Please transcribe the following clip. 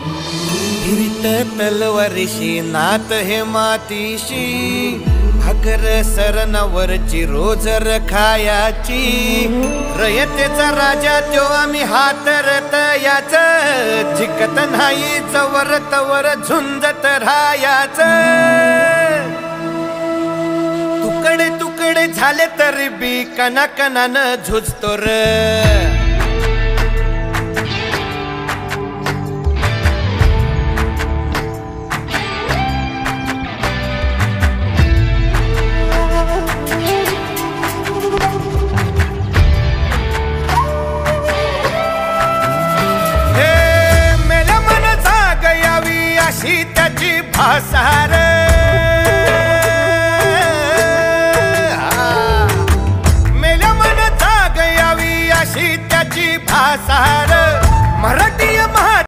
फिरित तलवारीशी नात हे मातीशी भाकर सरणावरची रोजर खायाची रयतेचा राजा त्यो आम्ही हातरत याच जिकत नाही जवर तवर झुंजत राहायाच तुकडे तुकडे झाले तरी बी कणाकणानं झुजतो र त्याची भाषा